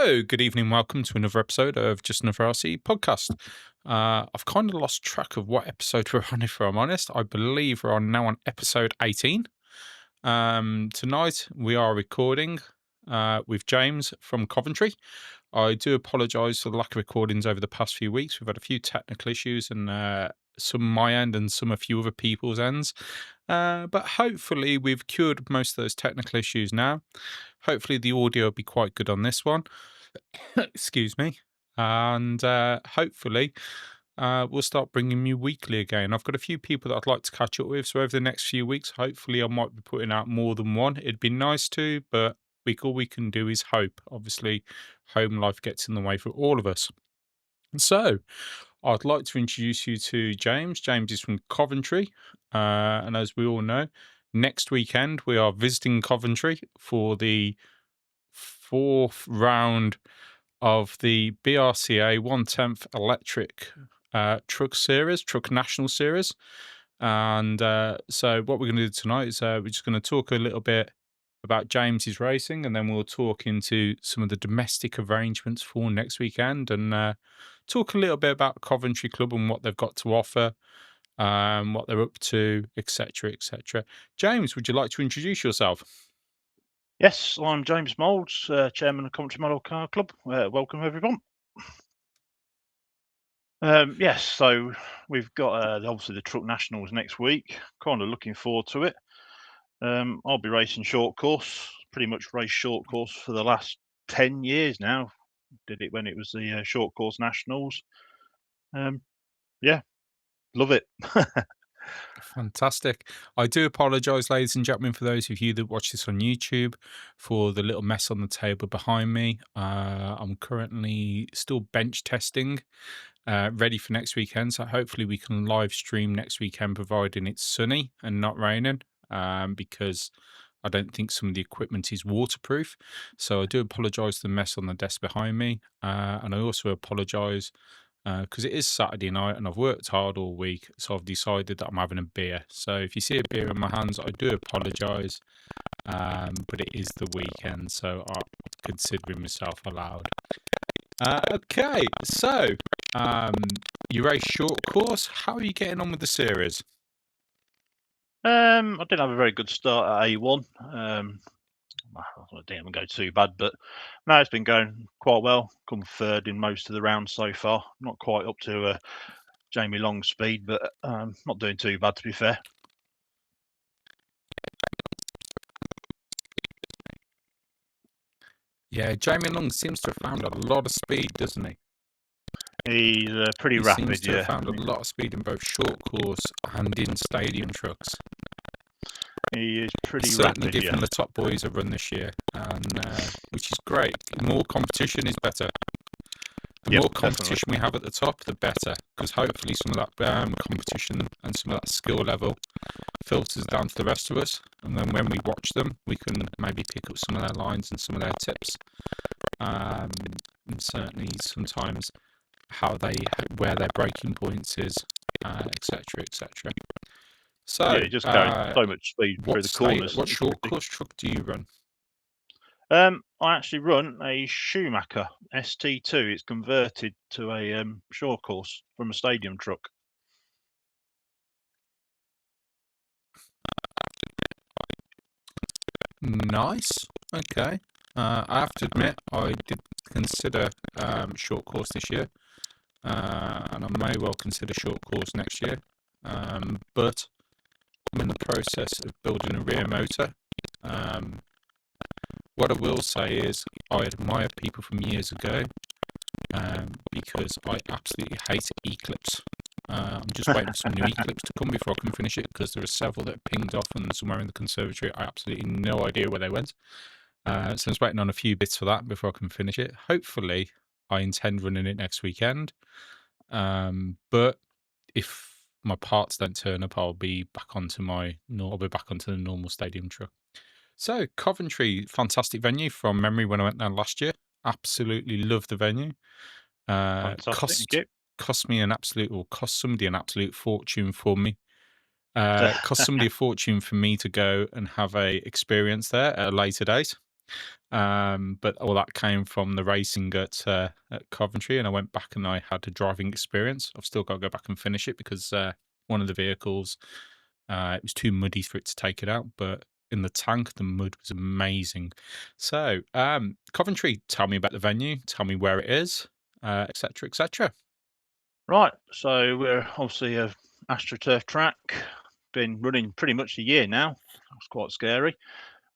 So, good evening. Welcome to another episode of Just Another RC podcast. I've kind of lost track of what episode we're on, if I'm honest. I believe we're now on episode 18. Tonight, we are recording with James from Coventry. I do apologise for the lack of recordings over the past few weeks. We've had a few technical issues and some my end and some a few other people's ends. But hopefully we've cured most of those technical issues now. Hopefully the audio will be quite good on this one. Excuse me. And hopefully we'll start bringing you weekly again. I've got a few people that I'd like to catch up with. So over the next few weeks, hopefully I might be putting out more than one. It'd be nice to, but all we can do is hope. Obviously, home life gets in the way for all of us. So, I'd like to introduce you to James. James is from Coventry. And as we all know, next weekend we are visiting Coventry for the fourth round of the BRCA 1/10 electric truck national series. And so what we're going to do tonight is we're just going to talk a little bit about James's racing, and then we'll talk into some of the domestic arrangements for next weekend, and talk a little bit about Coventry Club and what they've got to offer, what they're up to, etc., etc. James, would you like to introduce yourself? Yes, I'm James Moulds, Chairman of Coventry Model Car Club. Welcome, everyone. Yes, so we've got obviously the Truck Nationals next week. Kind of looking forward to it. I'll be racing short course, pretty much raced short course for the last 10 years now. Did it when it was the short course nationals. Yeah, love it. Fantastic. I do apologise, ladies and gentlemen, for those of you that watch this on YouTube, for the little mess on the table behind me. I'm currently still bench testing, ready for next weekend. So hopefully we can live stream next weekend, providing it's sunny and not raining, because I don't think some of the equipment is waterproof. So I do apologise for the mess on the desk behind me. And I also apologise because it is Saturday night and I've worked hard all week, so I've decided that I'm having a beer. So if you see a beer in my hands, I do apologise, but it is the weekend, so I'm considering myself allowed. Okay, so you race short course. How are you getting on with the series? I didn't have a very good start at A1. I didn't go too bad, but no, it's been going quite well. Come third in most of the rounds so far. Not quite up to Jamie Long's speed, but not doing too bad, to be fair. Yeah, Jamie Long seems to have found a lot of speed, doesn't he? He's pretty He rapid, seems to yeah. have found a lot of speed in both short course and in stadium trucks. He is pretty Certainly rapid, giving the top boys a run this year, and which is great. The more competition is better. The more competition we have at the top, the better, because hopefully some of that competition and some of that skill level filters down to the rest of us, and then when we watch them, we can maybe pick up some of their lines and some of their tips, and certainly sometimes where their breaking points is, etc., etc. So yeah, just carrying so much speed through the corners. What short course truck do you run? I actually run a Schumacher ST2. It's converted to a short course from a stadium truck. Nice. Okay. I have to admit, I did consider short course this year, and I may well consider short course next year. But I'm in the process of building a rear motor. What I will say is I admire people from years ago, because I absolutely hate Eclipse. I'm just waiting for some new Eclipse to come before I can finish it, because there are several that pinged off and somewhere in the conservatory. I absolutely no idea where they went. So I'm just waiting on a few bits for that before I can finish it. Hopefully, I intend running it next weekend. But if my parts don't turn up, I'll be back onto the normal stadium truck. So Coventry, fantastic venue from memory when I went there last year. Absolutely love the venue. Cost somebody an absolute fortune for me. Cost somebody a fortune for me to go and have a experience there at a later date. But all that came from the racing at Coventry, and I went back and I had a driving experience. I've still got to go back and finish it because one of the vehicles, it was too muddy for it to take it out, but in the tank, the mud was amazing. So, Coventry, tell me about the venue, tell me where it is, etc., etc. Right, so we're obviously a AstroTurf track, been running pretty much a year now. That's quite scary.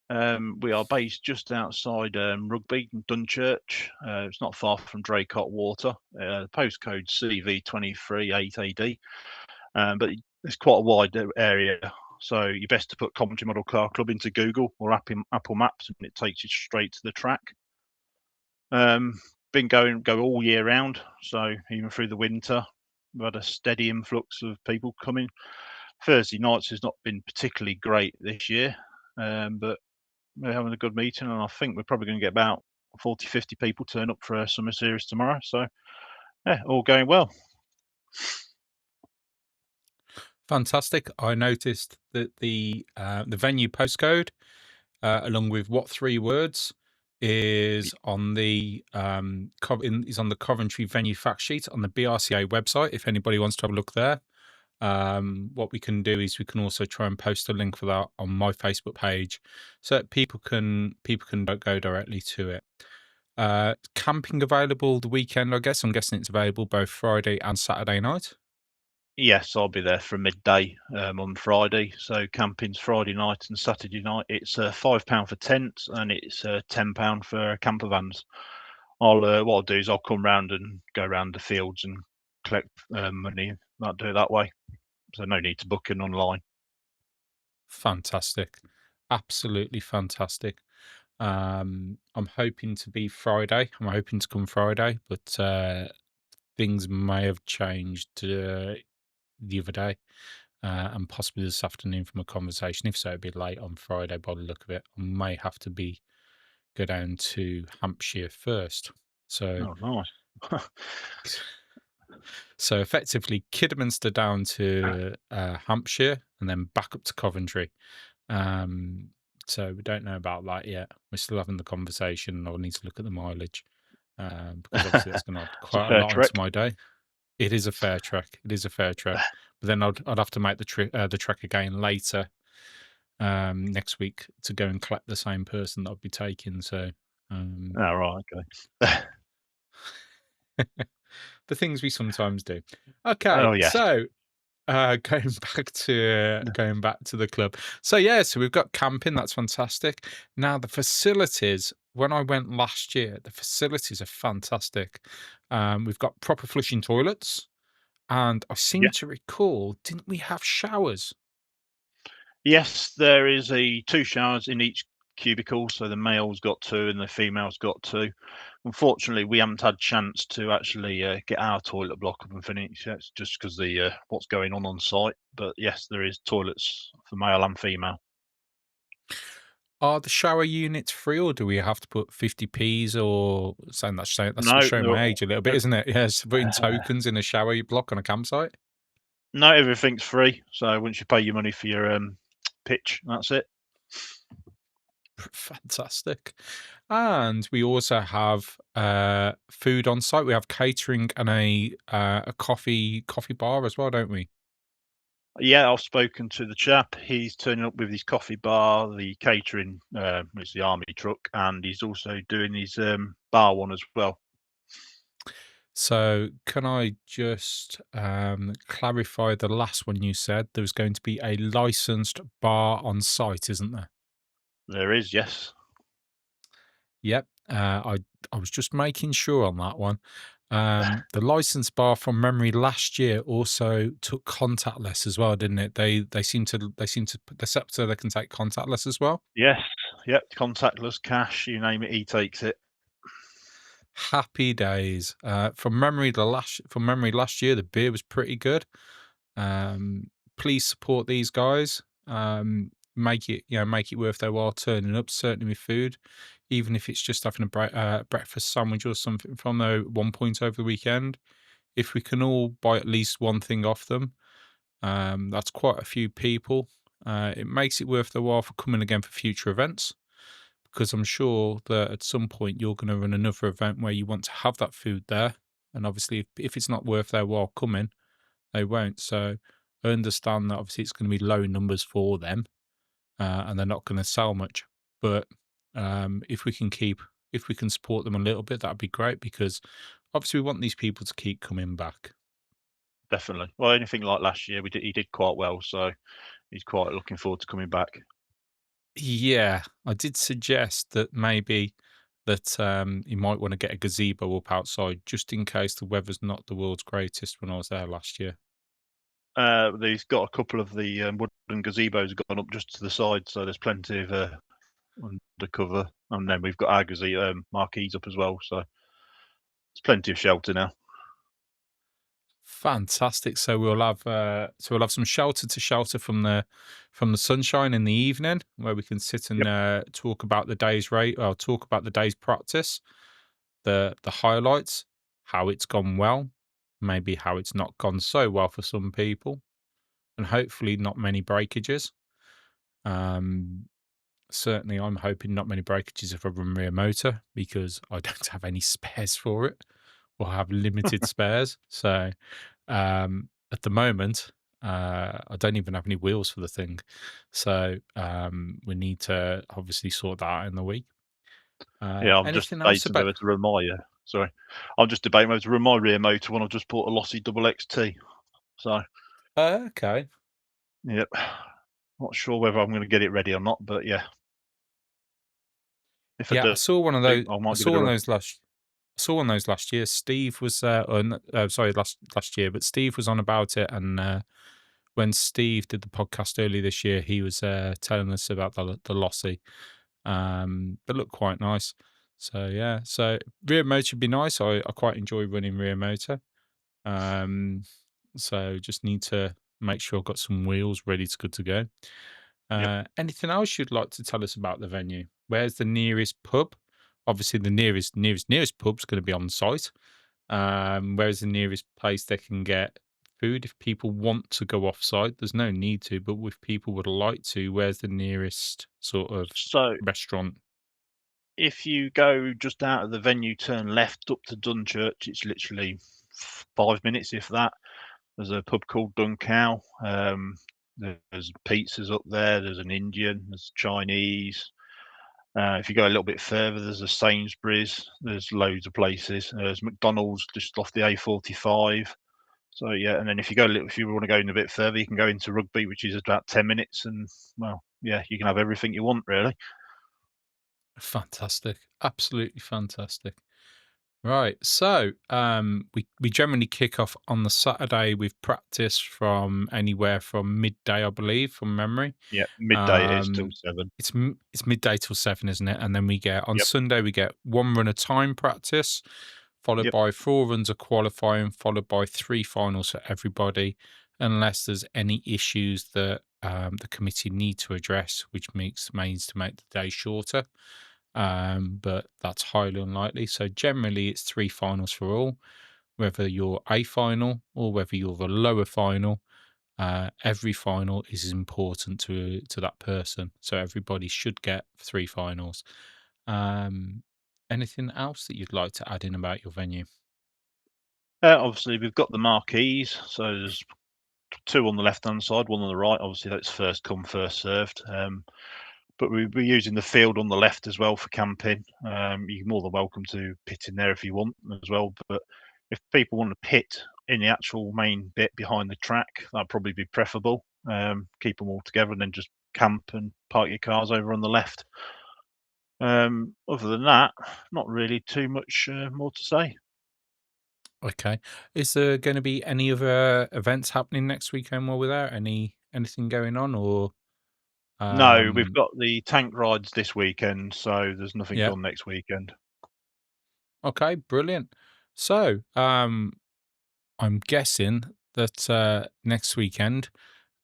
We are based just outside Rugby in Dunchurch. It's not far from Draycott Water. The postcode CV23 8AD, but it's quite a wide area. So you're best to put Coventry Model Car Club into Google or Apple Maps, and it takes you straight to the track. Been go all year round, so even through the winter, we've had a steady influx of people coming. Thursday nights has not been particularly great this year, but we're having a good meeting, and I think we're probably going to get about 40, 50 people turn up for a summer series tomorrow. So yeah, all going well. Fantastic. I noticed that the venue postcode, along with what three words, is on the is on the Coventry venue fact sheet on the BRCA website. If anybody wants to have a look there, what we can do is we can also try and post a link for that on my Facebook page, so that people can go directly to it. Camping available the weekend, I guess. I'm guessing it's available both Friday and Saturday night. Yes, I'll be there from midday on Friday. So camping's Friday night and Saturday night. It's £5 for tents and it's £10 for camper vans. What I'll do is I'll come round and go around the fields and collect money. I'll do it that way. So no need to book in online. Fantastic. Absolutely fantastic. I'm hoping to be Friday. I'm hoping to come Friday, but things may have changed the other day, and possibly this afternoon from a conversation. If so, it'd be late on Friday by the look of it. I may have to go down to Hampshire first. So Oh, nice. so effectively Kidderminster down to Hampshire and then back up to Coventry. So we don't know about that yet. We're still having the conversation. I'll need to look at the mileage, because obviously that's going to add It's a quite a fair lot onto trek. my day. It is a fair trek. It is a fair trek. But then I'd have to make the trek again later next week to go and collect the same person that I'd be taking. So Oh, right, okay. the things we sometimes do. Okay, Oh, yes. so going back to the club. So yeah, so we've got camping. That's fantastic. Now the facilities. When I went last year, the facilities are fantastic. We've got proper flushing toilets, and I seem Yeah. to recall, didn't we have showers? Yes, there is a two showers in each cubicle, so the male's got two and the female's got two. Unfortunately, we haven't had chance to actually get our toilet block up and finished yet, just because the what's going on site. But yes, there is toilets for male and female. Are the shower units free, or do we have to put 50p's or saying that's No, showing my age a little bit, they're- isn't it? Yes, putting tokens in a shower block on a campsite. no, everything's free. So once you pay your money for your pitch, that's it. Fantastic. And we also have food on site. We have catering and a coffee bar as well, don't we? Yeah, I've spoken to the chap. He's turning up with his coffee bar, the catering, it's the army truck, and he's also doing his bar one as well. So can I just clarify the last one you said? There's going to be a licensed bar on site, isn't there? There is, yes. Yep. I was just making sure on that one. The license bar from memory last year also took contactless as well, didn't it? They seem to put this up so they can take contactless as well. Yes, yep, contactless cash, you name it, he takes it. Happy days. From memory last year, the beer was pretty good. Please support these guys. Make it worth their while turning up. Certainly with food, even if it's just having a breakfast sandwich or something from there at one point over the weekend. If we can all buy at least one thing off them, that's quite a few people. It makes it worth their while for coming again for future events, because I'm sure that at some point you're going to run another event where you want to have that food there. And obviously, if it's not worth their while coming, they won't. So I understand that obviously it's going to be low numbers for them, and they're not going to sell much. But if we can if we can support them a little bit, that'd be great because obviously we want these people to keep coming back. Definitely. Well, anything like last year, he did quite well, so he's quite looking forward to coming back. Yeah, I did suggest that maybe that you might want to get a gazebo up outside just in case the weather's not the world's greatest when I was there last year. He's got a couple of the wooden gazebos gone up just to the side, so there's plenty of undercover. And then we've got our gazebo marquees up as well, so there's plenty of shelter now. Fantastic. So we'll have some shelter to shelter from the sunshine in the evening where we can sit and Yep. talk about the day's rate or talk about the day's practice, the highlights, how it's gone well, maybe how it's not gone so well for some people, and hopefully not many breakages. Um, Certainly, I'm hoping not many breakages if I run rear motor because I don't have any spares for it or have limited spares. So at the moment, I don't even have any wheels for the thing. So we need to obviously sort that out in the week. Yeah, I'm just Anything else debating about? whether to run my sorry, I'm just debating whether to run my rear motor when I've just bought a Lossy double XT. So, Okay. yep, not sure whether I'm going to get it ready or not, but yeah, if I Yeah, do, I I might give saw it a one of run. those last. I saw one of those last year. Steve was, sorry, last year, but Steve was on about it, and when Steve did the podcast earlier this year, he was telling us about the Lossy. They look quite nice. So yeah, so rear motor would be nice. I quite enjoy running rear motor. Um, so just need to make sure I've got some wheels ready to good to go. Yep. Anything else you'd like to tell us about the venue? Where's the nearest pub? Obviously, the nearest pub's going to be on site. Where's the nearest place they can get food if people want to go off site? There's no need to, but if people would like to, where's the nearest sort of So restaurant? if you go just out of the venue, turn left up to Dunchurch, it's literally 5 minutes, if that. There's a pub called Duncow. There's pizzas up there. There's an Indian. There's Chinese. If you go a little bit further, there's a Sainsbury's. There's loads of places. There's McDonald's just off the A45. So yeah, and then if you go a little, if you want to go in a bit further, you can go into Rugby, which is about 10 minutes, and well, yeah, you can have everything you want really. Fantastic. Absolutely fantastic. Right. So, we generally kick off on the Saturday with practice from anywhere from midday, I believe, from memory. Yeah, midday it is till Um, 7. it's midday till 7, isn't it? And then we get on Yep, Sunday we get one run of time practice, followed yep. by 4 runs of qualifying, followed by 3 finals for everybody, unless there's any issues that the committee need to address, which means to make the day shorter. But that's highly unlikely. So generally, it's 3 finals for all, whether you're a final or whether you're the lower final. Every final is important to that person, so everybody should get 3 finals. Um, Anything else that you'd like to add in about your venue? Obviously, we've got the marquees, so there's two on the left-hand side, one on the right. Obviously, that's first come, first served. But we're using the field on the left as well for camping. You're more than welcome to pit in there if you want as well. But if people want to pit in the actual main bit behind the track, that'd probably be preferable. Keep them all together and then just camp and park your cars over on the left. Other than that, not really too much more to say. Okay. Is there gonna be any other events happening next weekend while we're there? Anything going on or, No, we've um got the tank rides this weekend, so there's nothing yeah. on next weekend. Okay, brilliant. So, I'm guessing that, next weekend,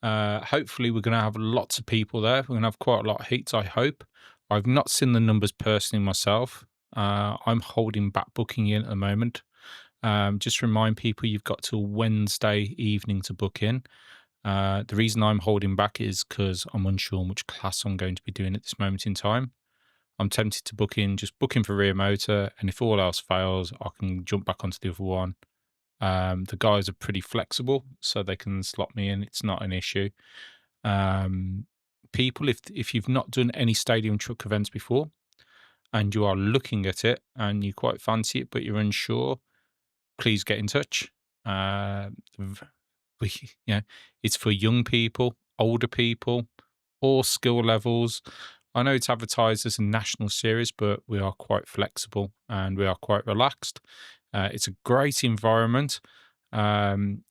hopefully we're gonna have lots of people there. We're gonna have quite a lot of heats, I hope. I've not seen the numbers personally myself. I'm holding back booking in at the moment. Just remind people you've got till Wednesday evening to book in. The reason I'm holding back is because 'cause I'm unsure on which class I'm going to be doing at this moment in time. I'm tempted to just book in for rear motor, and if all else fails, I can jump back onto the other one. The guys are pretty flexible, so they can slot me in. It's not an issue. People, if you've not done any stadium truck events before, and you are looking at it and you quite fancy it, but you're unsure, please get in touch. Uh, we, it's for young people, older people, all skill levels. I know it's advertised as a national series, but we are quite flexible and we are quite relaxed. It's a great environment, and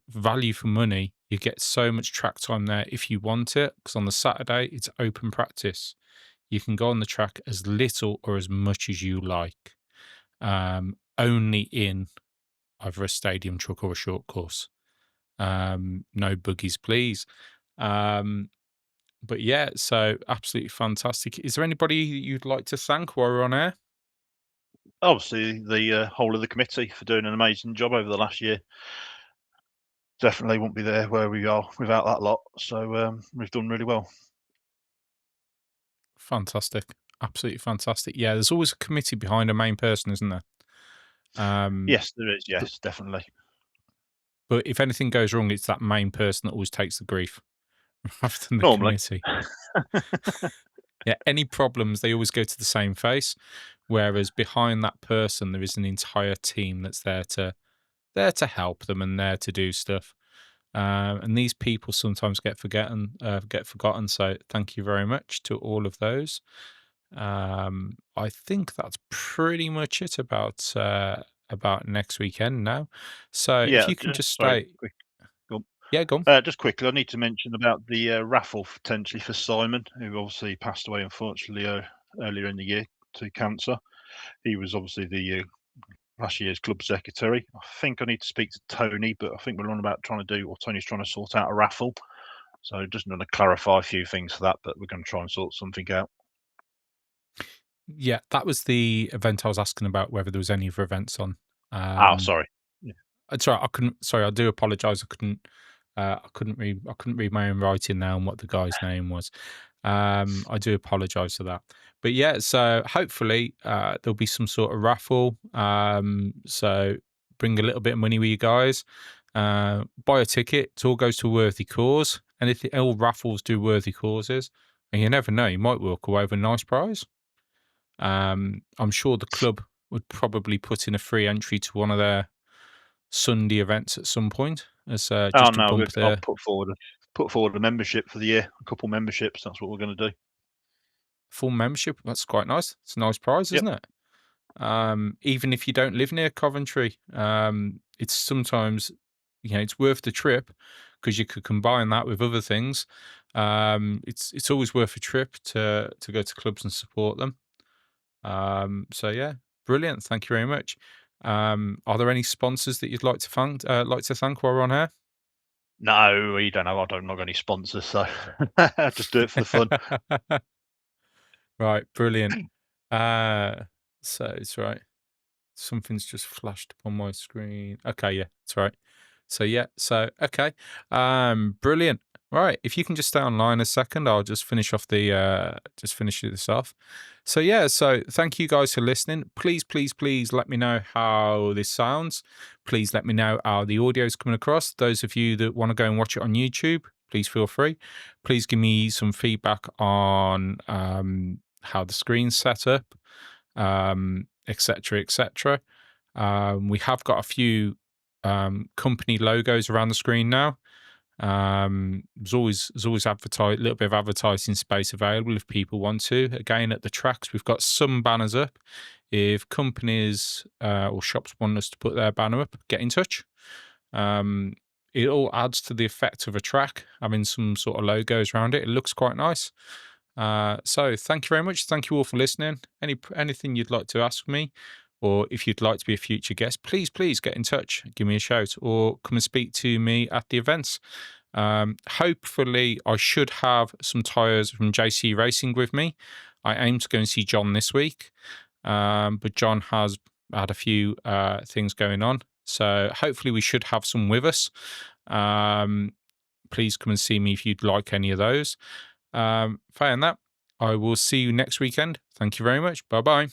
value for money. You get so much track time there if you want it, because on the Saturday it's open practice. You can go on the track as little or as much as you like, only in either a stadium truck or a short course. No buggies, please. But yeah, so absolutely fantastic. Is there anybody you'd like to thank while we're on air? Obviously, the whole of the committee for doing an amazing job over the last year. Definitely wouldn't be there where we are without that lot. So we've done really well. Fantastic. Absolutely fantastic. Yeah, there's always a committee behind a main person, isn't there? Yes, there is. But, Yes, definitely. but if anything goes wrong, it's that main person that always takes the grief rather than the Normally. committee. Yeah, any problems, they always go to the same face. Whereas behind that person, there is an entire team that's there to help them and there to do stuff. And these people sometimes get forgotten. So thank you very much to all of those. I think that's pretty much it about next weekend now. So if Yeah, you can just sorry, stay, quick. Go on. yeah, go on. Just quickly, I need to mention about the raffle potentially for Simon, who obviously passed away unfortunately earlier in the year to cancer. He was obviously the last year's club secretary. I think I need to speak to Tony, but I think we're on about trying to do, or Tony's trying to sort out a raffle. So just want to clarify a few things for that, but we're going to try and sort something out. Yeah, that was the event I was asking about. Whether there was any other events on. Oh, Um, sorry. Yeah. Sorry, I couldn't. Sorry, I do apologise. I couldn't. I couldn't read. I couldn't read my own writing now and what the guy's name was. I do apologise for that. But yeah, so hopefully there'll be some sort of raffle. So bring a little bit of money with you guys. Buy a ticket. It all goes to a worthy cause. And if all raffles do worthy causes, and you never know, you might walk away with a nice prize. I'm sure the club would probably put in a free entry to one of their Sunday events at some point as Oh just to no, bump I'll the put forward a membership for the year. A couple memberships. That's what we're going to do. full membership. That's quite nice. It's a nice prize, Yep. isn't it? Even if you don't live near Coventry, it's sometimes it's worth the trip because you could combine that with other things. It's always worth a trip to go to clubs and support them. So yeah, brilliant. Thank you very much. Are there any sponsors that you'd like to thank? While we're on here? No, you don't know. I don't have any sponsors, so just do it for the fun. Right, brilliant. So it's right. Something's just flashed up on my screen. Okay, yeah, that's right. So yeah, so okay. Brilliant. Right, if you can just stay online a second, I'll just finish this off. So yeah, so thank you guys for listening. Please let me know how this sounds. Please let me know how the audio is coming across. Those of you that want to go and watch it on YouTube, please feel free. Please give me some feedback on how the screen's set up, etc., etc. We have got a few company logos around the screen now. There's always a little bit of advertising space available if people want to. Again, at the tracks, we've got some banners up. If companies or shops want us to put their banner up, get in touch. It all adds to the effect of a track, having some sort of logos around it. It looks quite nice. So thank you very much. Thank you all for listening. Anything you'd like to ask me, or if you'd like to be a future guest, please get in touch. Give me a shout, or come and speak to me at the events. Hopefully, I should have some tyres from JC Racing with me. I aim to go and see John this week, but John has had a few things going on, so hopefully we should have some with us. Please come and see me if you'd like any of those. Failing that, I will see you next weekend. Thank you very much. Bye bye.